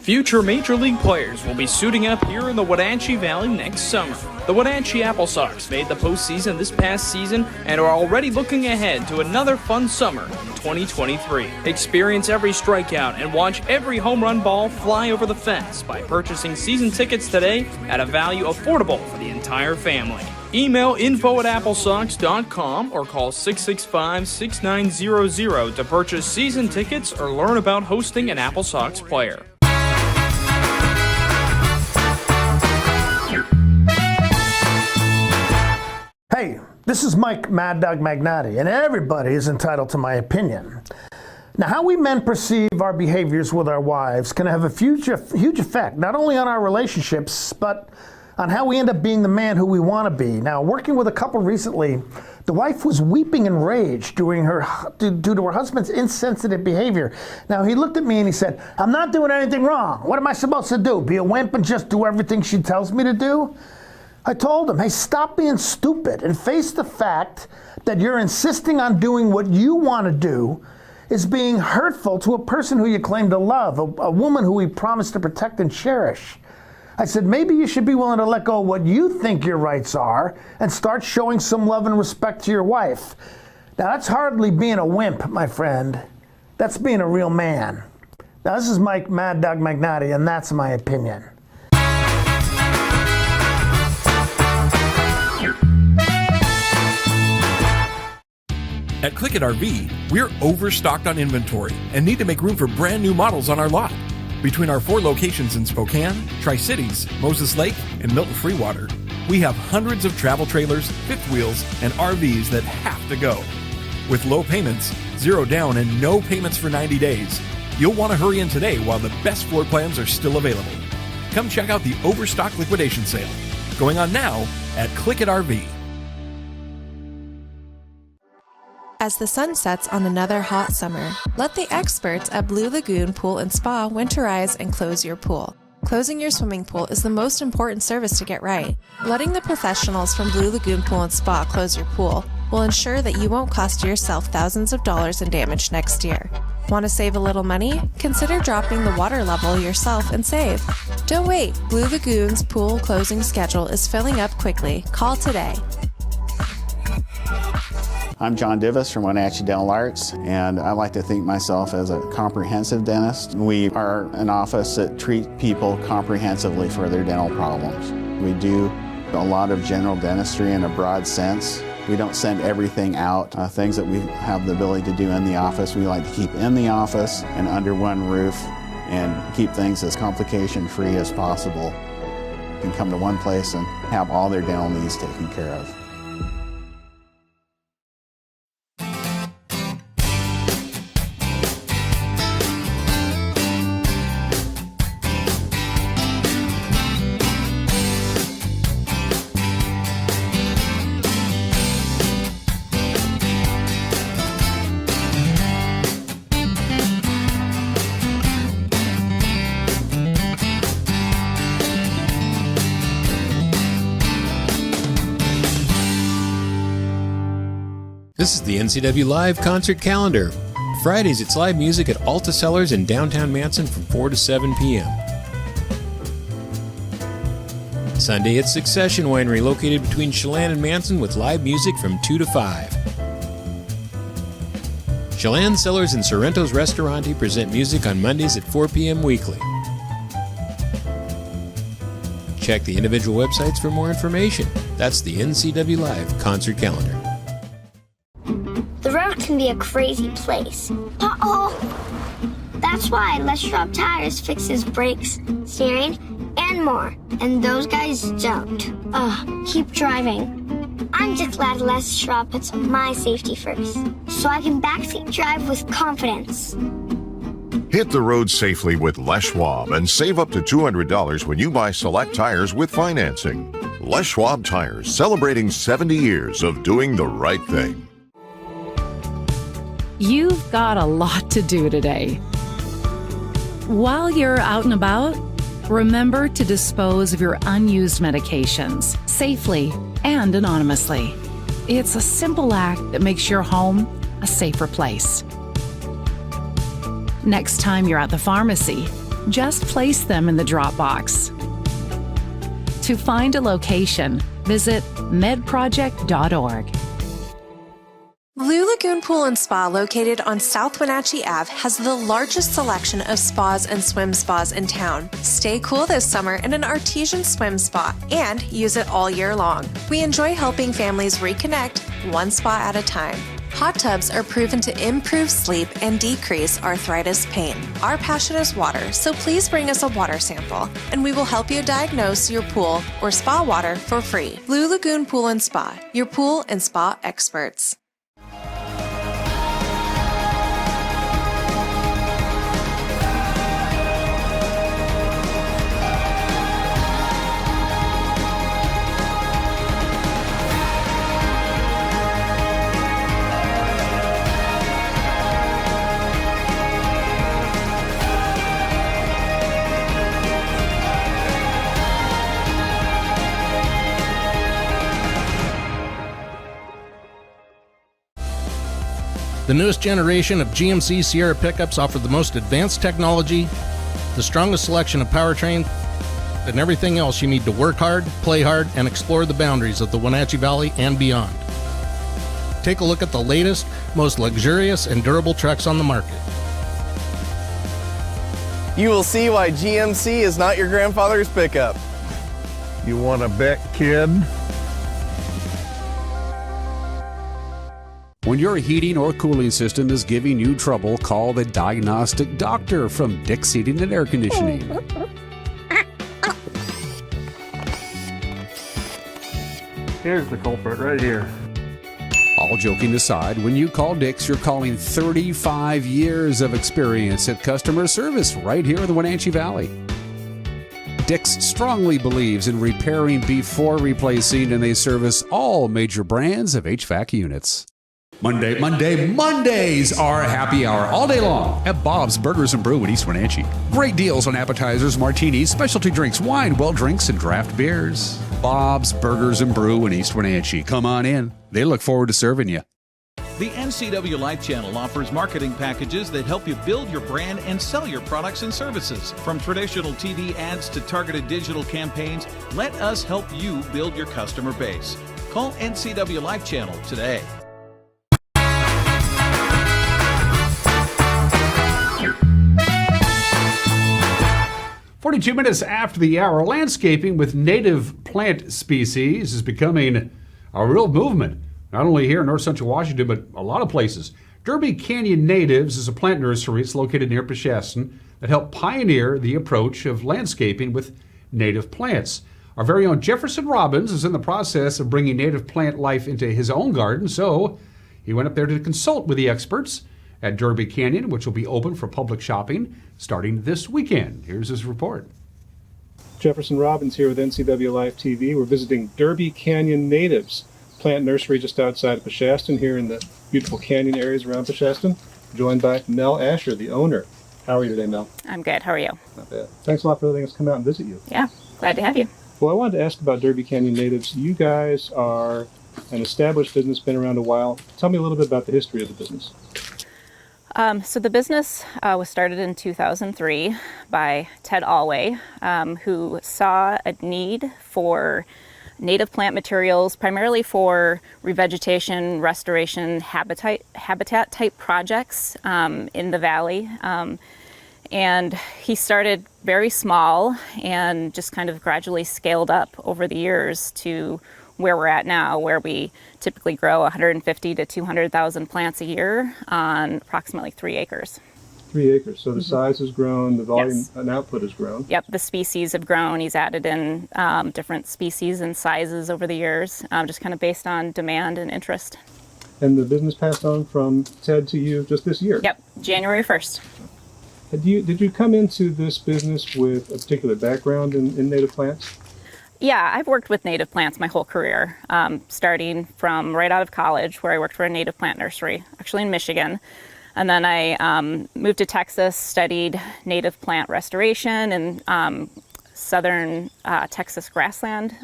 Future Major League players will be suiting up here in the Wenatchee Valley next summer. The Wenatchee Apple Sox made the postseason this past season and are already looking ahead to another fun summer in 2023. Experience every strikeout and watch every home run ball fly over the fence by purchasing season tickets today at a value affordable for the entire family. Email info@applesox.com or call 665-6900 to purchase season tickets or learn about hosting an Apple Sox player. Hey, this is Mike Mad Dog Magnati, and everybody is entitled to my opinion. Now, how we men perceive our behaviors with our wives can have a huge effect, not only on our relationships, but on how we end up being the man who we want to be. Now, working with a couple recently, the wife was weeping in rage due to her husband's insensitive behavior. Now, he looked at me and he said, "I'm not doing anything wrong. What am I supposed to do? Be a wimp and just do everything she tells me to do?" I told him, hey, stop being stupid and face the fact that you're insisting on doing what you want to do is being hurtful to a person who you claim to love, a woman who we promised to protect and cherish. I said, maybe you should be willing to let go of what you think your rights are and start showing some love and respect to your wife. Now, that's hardly being a wimp, my friend. That's being a real man. Now, this is Mike Mad Dog Magnati, and that's my opinion. At Click It RV, we're overstocked on inventory and need to make room for brand new models on our lot. Between our 4 locations in Spokane, Tri-Cities, Moses Lake, and Milton Freewater, we have hundreds of travel trailers, fifth wheels, and RVs that have to go. With low payments, 0 down, and no payments for 90 days, you'll want to hurry in today while the best floor plans are still available. Come check out the Overstock Liquidation Sale, going on now at Click It RV. As the sun sets on another hot summer, let the experts at Blue Lagoon Pool and Spa winterize and close your pool. Closing your swimming pool is the most important service to get right. Letting the professionals from Blue Lagoon Pool and Spa close your pool will ensure that you won't cost yourself thousands of dollars in damage next year. Want to save a little money? Consider dropping the water level yourself and save. Don't wait. Blue Lagoon's pool closing schedule is filling up quickly. Call today. I'm John Divis from Wenatchee Dental Arts, and I like to think myself as a comprehensive dentist. We are an office that treats people comprehensively for their dental problems. We do a lot of general dentistry in a broad sense. We don't send everything out. Things that we have the ability to do in the office, we like to keep in the office and under one roof and keep things as complication-free as possible. You can come to one place and have all their dental needs taken care of. This is the NCW Live concert calendar. Fridays, it's live music at Alta Cellars in downtown Manson from 4 to 7 p.m. Sunday, it's Succession Winery located between Chelan and Manson with live music from 2 to 5. Chelan Cellars and Sorrento's Restaurante present music on Mondays at 4 p.m. weekly. Check the individual websites for more information. That's the NCW Live concert calendar. The road can be a crazy place. Uh-oh! That's why Les Schwab Tires fixes brakes, steering, and more. And those guys don't. Keep driving. I'm just glad Les Schwab puts my safety first, so I can backseat drive with confidence. Hit the road safely with Les Schwab and save up to $200 when you buy select tires with financing. Les Schwab Tires, celebrating 70 years of doing the right thing. You've got a lot to do today. While you're out and about, remember to dispose of your unused medications safely and anonymously. It's a simple act that makes your home a safer place. Next time you're at the pharmacy, Just place them in the drop box. To find a location, visit medproject.org. Blue Lagoon Pool and Spa, located on South Wenatchee Ave, has the largest selection of spas and swim spas in town. Stay cool this summer in an artesian swim spa and use it all year long. We enjoy helping families reconnect one spa at a time. Hot tubs are proven to improve sleep and decrease arthritis pain. Our passion is water, so please bring us a water sample, and we will help you diagnose your pool or spa water for free. Blue Lagoon Pool and Spa, your pool and spa experts. The newest generation of GMC Sierra pickups offer the most advanced technology, the strongest selection of powertrain, and everything else you need to work hard, play hard, and explore the boundaries of the Wenatchee Valley and beyond. Take a look at the latest, most luxurious and durable trucks on the market. You will see why GMC is not your grandfather's pickup. You want to bet, kid? When your heating or cooling system is giving you trouble, call the diagnostic doctor from Dick's Heating and Air Conditioning. Here's the culprit right here. All joking aside, when you call Dick's, you're calling 35 years of experience at customer service right here in the Wenatchee Valley. Dick's strongly believes in repairing before replacing, and they service all major brands of HVAC units. Mondays are happy hour all day long at Bob's Burgers and Brew in East Wenatchee. Great deals on appetizers, martinis, specialty drinks, wine, well drinks, and draft beers. Bob's Burgers and Brew in East Wenatchee. Come on in. They look forward to serving you. The NCW Life Channel offers marketing packages that help you build your brand and sell your products and services. From traditional TV ads to targeted digital campaigns, let us help you build your customer base. Call NCW Life Channel today. 42 minutes after the hour, landscaping with native plant species is becoming a real movement, not only here in North Central Washington, but a lot of places. Derby Canyon Natives is a plant nursery. It's located near Peshastin that helped pioneer the approach of landscaping with native plants. Our very own Jefferson Robbins is in the process of bringing native plant life into his own garden, so he went up there to consult with the experts at Derby Canyon, which will be open for public shopping starting this weekend. Here's his report. Jefferson Robbins here with NCW Live TV. We're visiting Derby Canyon Natives plant nursery just outside of Peshastin here in the beautiful canyon areas around Peshastin. Joined by Mel Asher, the owner. How are you today, Mel? I'm good. How are you? Not bad. Thanks a lot for letting us come out and visit you. Yeah, glad to have you. Well, I wanted to ask about Derby Canyon Natives. You guys are an established business, been around a while. Tell me a little bit about the history of the business. So the business was started in 2003 by Ted Alway, who saw a need for native plant materials, primarily for revegetation, restoration, habitat type projects in the valley. And he started very small and just kind of gradually scaled up over the years to where we're at now, where we typically grow 150 to 200,000 plants a year on approximately 3 acres. 3 acres. So the size has grown, the volume and output has grown. Yep, the species have grown. He's added in different species and sizes over the years, just kind of based on demand and interest. And the business passed on from Ted to you just this year? Yep, January 1st. Did you come into this business with a particular background in native plants? Yeah, I've worked with native plants my whole career, starting from right out of college, where I worked for a native plant nursery, actually in Michigan. And then I moved to Texas, studied native plant restoration in southern Texas grassland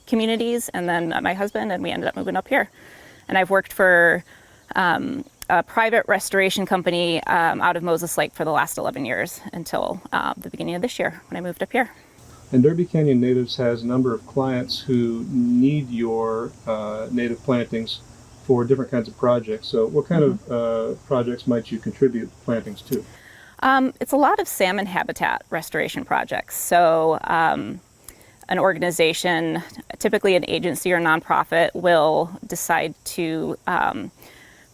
communities, and then met my husband, and we ended up moving up here. And I've worked for a a private restoration company out of Moses Lake for the last 11 years until the beginning of this year when I moved up here. And Derby Canyon Natives has a number of clients who need your native plantings for different kinds of projects. So what kind of projects might you contribute plantings to? It's a lot of salmon habitat restoration projects. So an organization, typically an agency or nonprofit, will decide to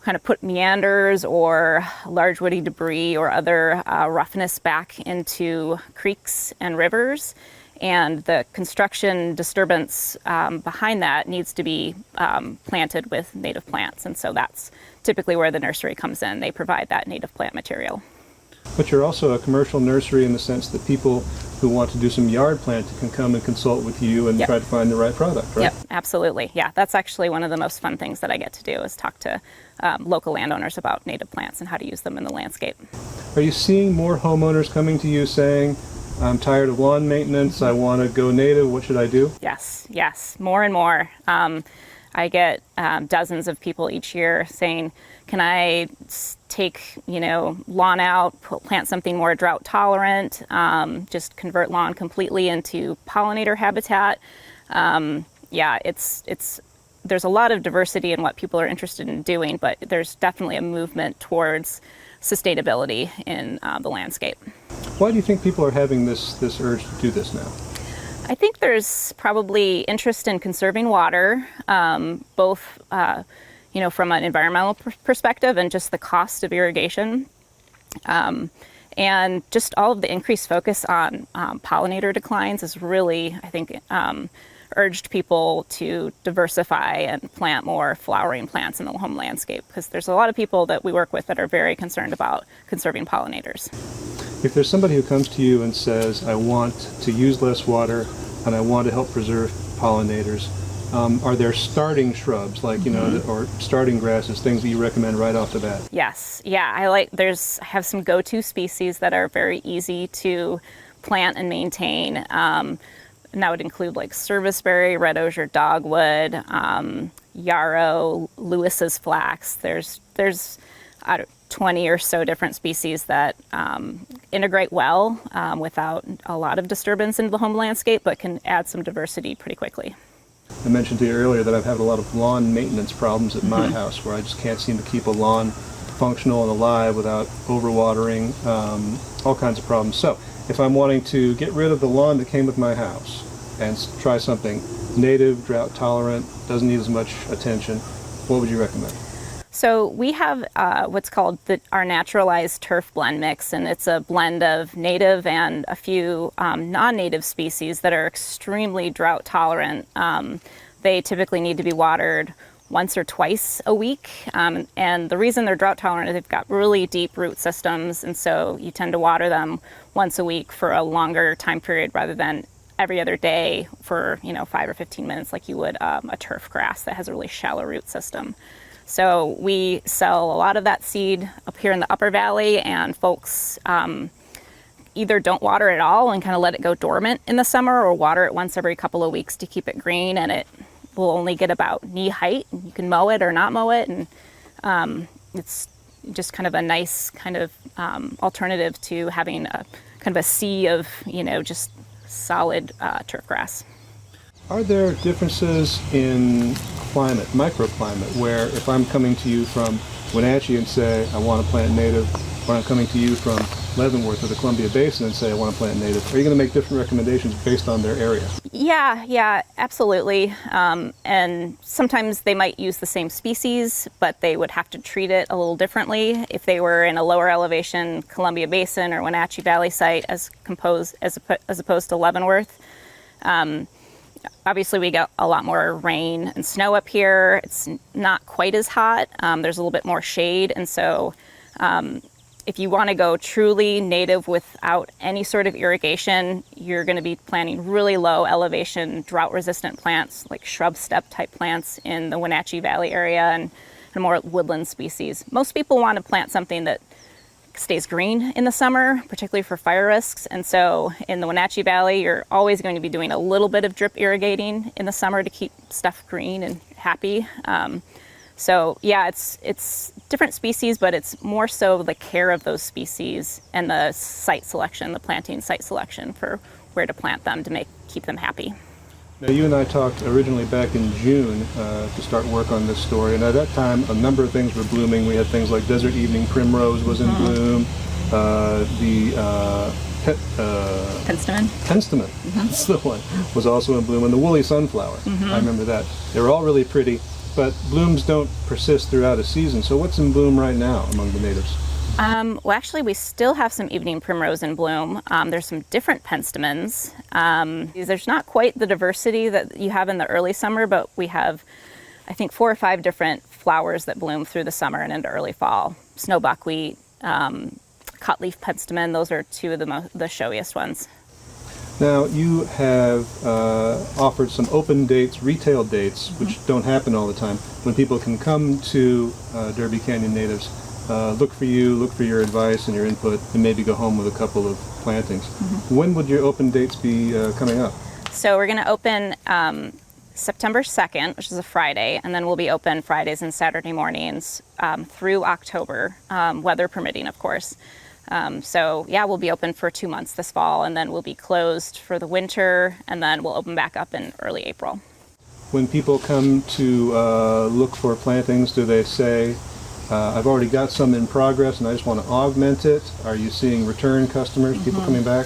kind of put meanders or large woody debris or other roughness back into creeks and rivers. And the construction disturbance behind that needs to be planted with native plants. And so that's typically where the nursery comes in. They provide that native plant material. But you're also a commercial nursery in the sense that people who want to do some yard planting can come and consult with you and try to find the right product, right? Yep, absolutely. Yeah, that's actually one of the most fun things that I get to do is talk to local landowners about native plants and how to use them in the landscape. Are you seeing more homeowners coming to you saying, I'm tired of lawn maintenance, I want to go native, what should I do? Yes, more and more. I get dozens of people each year saying, can I take, lawn out, plant something more drought tolerant, just convert lawn completely into pollinator habitat. There's a lot of diversity in what people are interested in doing, but there's definitely a movement towards sustainability in the landscape. Why do you think people are having this urge to do this now? I think there's probably interest in conserving water, both from an environmental perspective and just the cost of irrigation, and just all of the increased focus on pollinator declines has really, I think, urged people to diversify and plant more flowering plants in the home landscape, because there's a lot of people that we work with that are very concerned about conserving pollinators. If there's somebody who comes to you and says, I want to use less water and I want to help preserve pollinators, are there starting shrubs like, or starting grasses, things that you recommend right off the bat? Yes. Yeah. I have some go-to species that are very easy to plant and maintain. And that would include like serviceberry, red osier dogwood, yarrow, Lewis's flax. There's 20 or so different species that integrate well without a lot of disturbance into the home landscape, but can add some diversity pretty quickly. I mentioned to you earlier that I've had a lot of lawn maintenance problems at my house where I just can't seem to keep a lawn functional and alive without overwatering, all kinds of problems. So if I'm wanting to get rid of the lawn that came with my house and try something native, drought tolerant, doesn't need as much attention, what would you recommend? So we have what's called our naturalized turf blend mix, and it's a blend of native and a few non-native species that are extremely drought tolerant. They typically need to be watered once or twice a week, and the reason they're drought tolerant is they've got really deep root systems, and so you tend to water them once a week for a longer time period rather than every other day for 5 or 15 minutes like you would a turf grass that has a really shallow root system. So we sell a lot of that seed up here in the Upper Valley, and folks either don't water at all and kind of let it go dormant in the summer, or water it once every couple of weeks to keep it green, and it will only get about knee height. You can mow it or not mow it, and it's just kind of a nice kind of alternative to having a kind of a sea of just solid turf grass. Are there differences in climate, microclimate, where if I'm coming to you from Wenatchee and say I want to plant native, or I'm coming to you from Leavenworth or the Columbia Basin and say I want to plant native, are you going to make different recommendations based on their area? Yeah, absolutely. And sometimes they might use the same species, but they would have to treat it a little differently if they were in a lower elevation Columbia Basin or Wenatchee Valley site as opposed to Leavenworth. Obviously, we get a lot more rain and snow up here. It's not quite as hot. There's a little bit more shade. And so if you want to go truly native without any sort of irrigation, you're going to be planting really low elevation, drought-resistant plants like shrub steppe type plants in the Wenatchee Valley area and more woodland species. Most people want to plant something that stays green in the summer, particularly for fire risks. And so in the Wenatchee Valley, you're always going to be doing a little bit of drip irrigating in the summer to keep stuff green and happy. So yeah, it's different species, but it's more so the care of those species and the site selection, the planting site selection for where to plant them to keep them happy. Now, you and I talked originally back in June to start work on this story, and at that time, a number of things were blooming. We had things like desert evening primrose was in bloom, Penstemon, that's the one, was also in bloom, and the woolly sunflower. I remember that. They were all really pretty, but blooms don't persist throughout a season. So what's in bloom right now among the natives? Well, actually, we still have some evening primrose in bloom. There's some different penstemons. There's not quite the diversity that you have in the early summer, but we have, I think, 4 or 5 different flowers that bloom through the summer and into early fall. Snow buckwheat, cutleaf penstemon, those are 2 of the showiest ones. Now, you have offered some open dates, retail dates, which don't happen all the time, when people can come to Derby Canyon Natives, look for you, look for your advice and your input, and maybe go home with a couple of plantings. When would your open dates be coming up? So we're going to open September 2nd, which is a Friday, and then we'll be open Fridays and Saturday mornings through October, weather permitting, of course. So yeah, we'll be open for 2 months this fall, and then we'll be closed for the winter, and then we'll open back up in early April. When people come to look for plantings, do they say, I've already got some in progress and I just want to augment it? Are you seeing return customers, people coming back?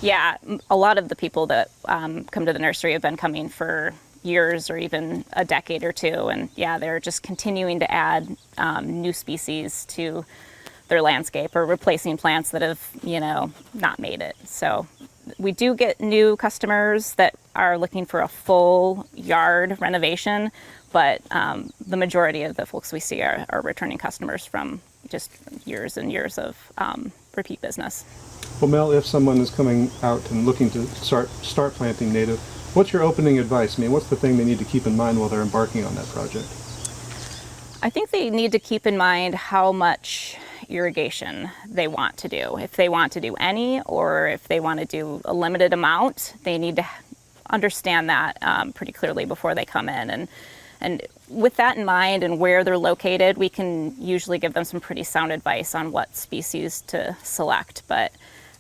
Yeah, a lot of the people that come to the nursery have been coming for years or even a decade or 2, and yeah, they're just continuing to add new species to their landscape or replacing plants that have, not made it. So we do get new customers that are looking for a full yard renovation, but the majority of the folks we see are returning customers from just years and years of repeat business. Well, Mel, if someone is coming out and looking to start planting native, what's your opening advice? I mean, what's the thing they need to keep in mind while they're embarking on that project? I think they need to keep in mind how much irrigation they want to do. If they want to do any, or if they want to do a limited amount, they need to understand that pretty clearly before they come in. And with that in mind and where they're located, we can usually give them some pretty sound advice on what species to select. But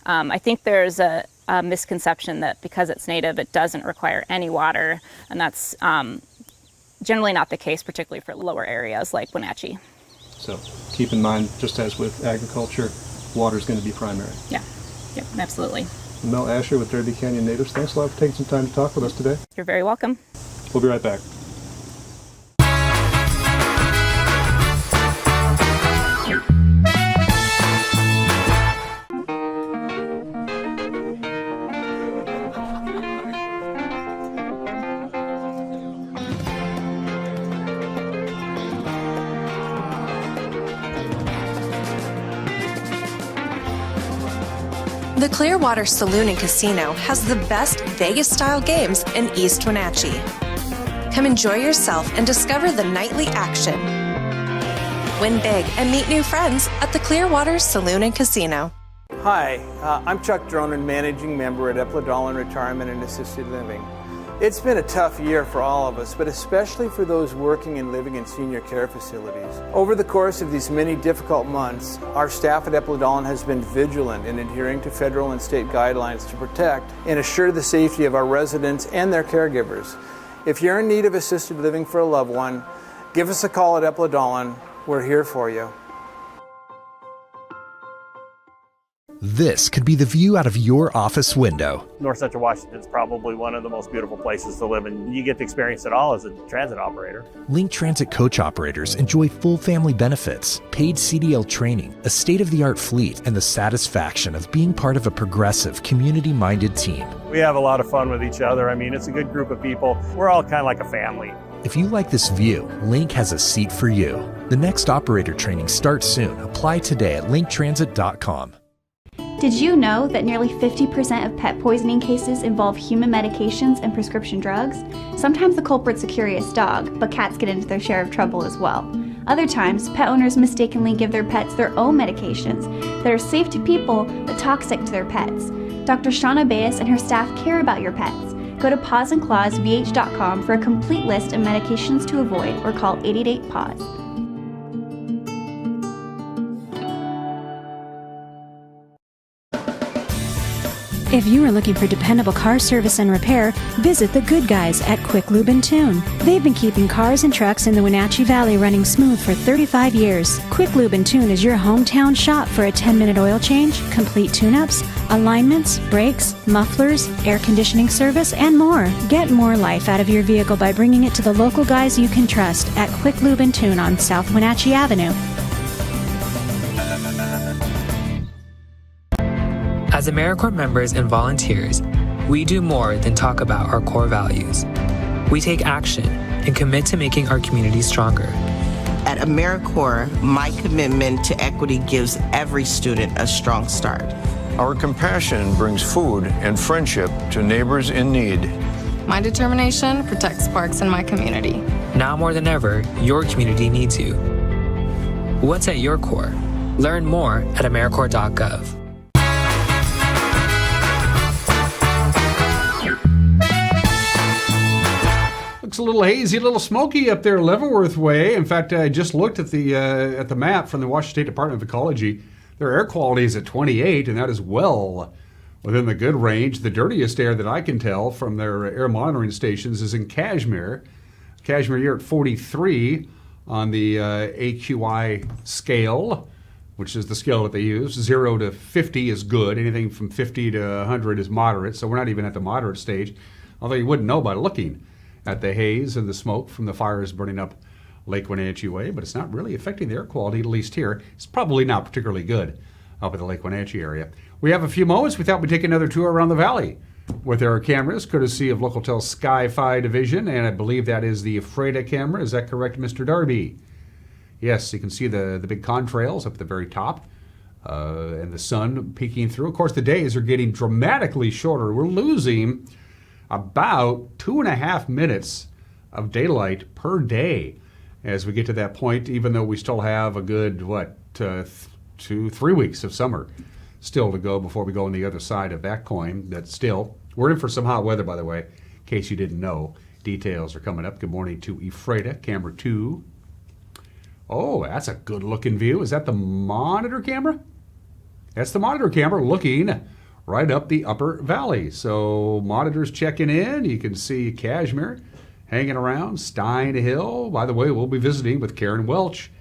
I think there's a misconception that because it's native, it doesn't require any water, and that's generally not the case, particularly for lower areas like Wenatchee. So keep in mind, just as with agriculture, water is going to be primary. Yeah, absolutely. Mel Asher with Derby Canyon Natives, thanks a lot for taking some time to talk with us today. You're very welcome. We'll be right back. The Clearwater Saloon and Casino has the best Vegas-style games in East Wenatchee. Come enjoy yourself and discover the nightly action. Win big and meet new friends at the Clearwater Saloon and Casino. Hi, I'm Chuck Dronan, Managing Member at Eplodolin Retirement and Assisted Living. It's been a tough year for all of us, but especially for those working and living in senior care facilities. Over the course of these many difficult months, our staff at Eplodolin has been vigilant in adhering to federal and state guidelines to protect and assure the safety of our residents and their caregivers. If you're in need of assisted living for a loved one, give us a call at Eplodolin. We're here for you. This could be the view out of your office window. North Central Washington is probably one of the most beautiful places to live, and you get to experience it all as a transit operator. Link Transit coach operators enjoy full family benefits, paid CDL training, a state-of-the-art fleet, and the satisfaction of being part of a progressive, community-minded team. We have a lot of fun with each other. I mean, it's a good group of people. We're all kind of like a family. If you like this view, Link has a seat for you. The next operator training starts soon. Apply today at linktransit.com. Did you know that nearly 50% of pet poisoning cases involve human medications and prescription drugs? Sometimes the culprit's a curious dog, but cats get into their share of trouble as well. Other times, pet owners mistakenly give their pets their own medications that are safe to people but toxic to their pets. Dr. Shauna Baez and her staff care about your pets, Go to pausandclawsvh.com for a complete list of medications to avoid or call 888-PAUSE. If you are looking for dependable car service and repair, visit the good guys at Quick Lube and Tune. They've been keeping cars and trucks in the Wenatchee Valley running smooth for 35 years. Quick Lube and Tune is your hometown shop for a 10-minute oil change, complete tune-ups, alignments, brakes, mufflers, air conditioning service, and more. Get more life out of your vehicle by bringing it to the local guys you can trust at Quick Lube and Tune on South Wenatchee Avenue. As AmeriCorps members and volunteers, we do more than talk about our core values. We take action and commit to making our community stronger. At AmeriCorps, my commitment to equity gives every student a strong start. Our compassion brings food and friendship to neighbors in need. My determination protects parks in my community. Now more than ever, your community needs you. What's at your core? Learn more at AmeriCorps.gov. Looks a little hazy, a little smoky up there Leavenworth way. In fact, I just looked at the map from the Washington State Department of Ecology. Their air quality is at 28, and that is well within the good range. The dirtiest air that I can tell from their air monitoring stations is in Kashmir. Kashmir, you're at 43 on the AQI scale, which is the scale that they use. 0 to 50 is good. Anything from 50 to 100 is moderate. So we're not even at the moderate stage, although you wouldn't know by looking at the haze and the smoke from the fires burning up Lake Wenatchee Way, but it's not really affecting the air quality, at least here. It's probably not particularly good up in the Lake Wenatchee area. We have a few moments. We thought we'd take another tour around the valley with our cameras, courtesy of Localtel's Sky-Fi division, and I believe that is the Ephrata camera. Is that correct, Mr. Darby? Yes, you can see the big contrails up at the very top, and the sun peeking through. Of course, the days are getting dramatically shorter. We're losing about 2.5 minutes of daylight per day as we get to that point, even though we still have a good, 2-3 weeks of summer still to go before we go on the other side of that coin. That's still, we're in for some hot weather, by the way, in case you didn't know. Details are coming up. Good morning to Ephrata, camera 2. Oh, that's a good looking view. Is that the monitor camera? That's the monitor camera looking right up the upper valley. So monitors checking in. You can see Kashmir hanging around, Stein Hill. By the way, we'll be visiting with Karen Welch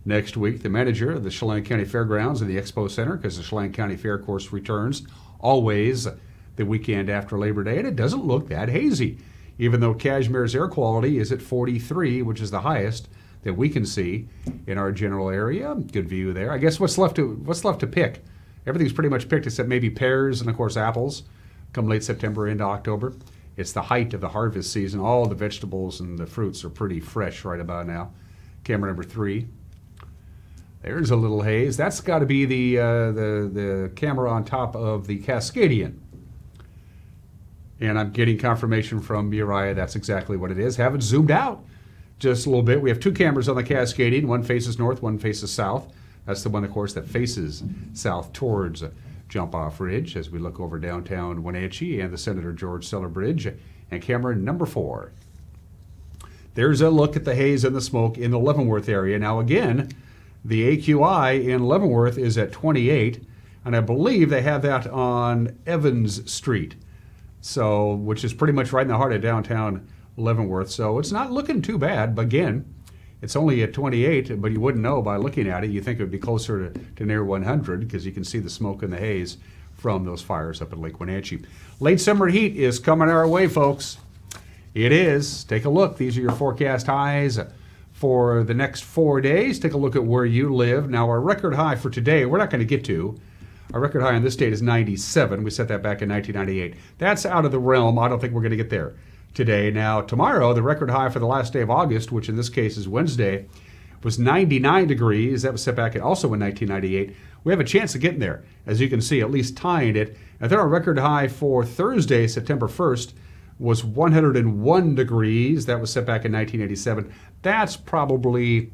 next week, the manager of the Chelan County Fairgrounds and the Expo Center, because the Chelan County Fair course returns always the weekend after Labor Day, and it doesn't look that hazy, even though Kashmir's air quality is at 43, which is the highest that we can see in our general area. Good view there. I guess what's left to pick? Everything's pretty much picked except maybe pears and, of course, apples come late September into October. It's the height of the harvest season. All the vegetables and the fruits are pretty fresh right about now. Camera number 3. There's a little haze. That's got to be the camera on top of the Cascadian. And I'm getting confirmation from Uriah that's exactly what it is. Have it zoomed out just a little bit. We have 2 cameras on the Cascadian. One faces north, one faces south. That's the one, of course, that faces south towards Jump-Off Ridge as we look over downtown Wenatchee and the Senator George Seller Bridge. And camera number 4. There's a look at the haze and the smoke in the Leavenworth area. Now, again, the AQI in Leavenworth is at 28, and I believe they have that on Evans Street, so which is pretty much right in the heart of downtown Leavenworth. So it's not looking too bad, but again, it's only at 28, but you wouldn't know by looking at it. You think it would be closer to near 100 because you can see the smoke and the haze from those fires up at Lake Wenatchee. Late summer heat is coming our way, folks. It is. Take a look. These are your forecast highs for the next 4 days. Take a look at where you live. Now, our record high for today, we're not going to get to. Our record high in this state is 97. We set that back in 1998. That's out of the realm. I don't think we're going to get there today. Now, tomorrow, the record high for the last day of August, which in this case is Wednesday, was 99 degrees. That was set back also in 1998. We have a chance of getting there, as you can see, at least tying it. And then our record high for Thursday, September 1st, was 101 degrees. That was set back in 1987. That's probably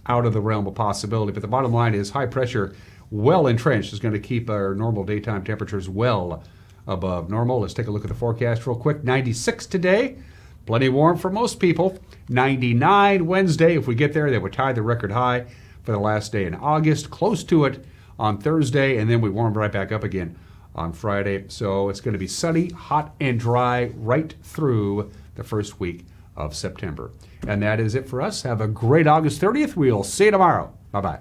out of the realm of possibility. But the bottom line is high pressure, well entrenched, is going to keep our normal daytime temperatures well above normal. Let's take a look at the forecast real quick. 96 today. Plenty warm for most people. 99 Wednesday. If we get there, they would tie the record high for the last day in August. Close to it on Thursday, and then we warm right back up again on Friday. So it's going to be sunny, hot, and dry right through the first week of September. And that is it for us. Have a great August 30th. We'll see you tomorrow. Bye-bye.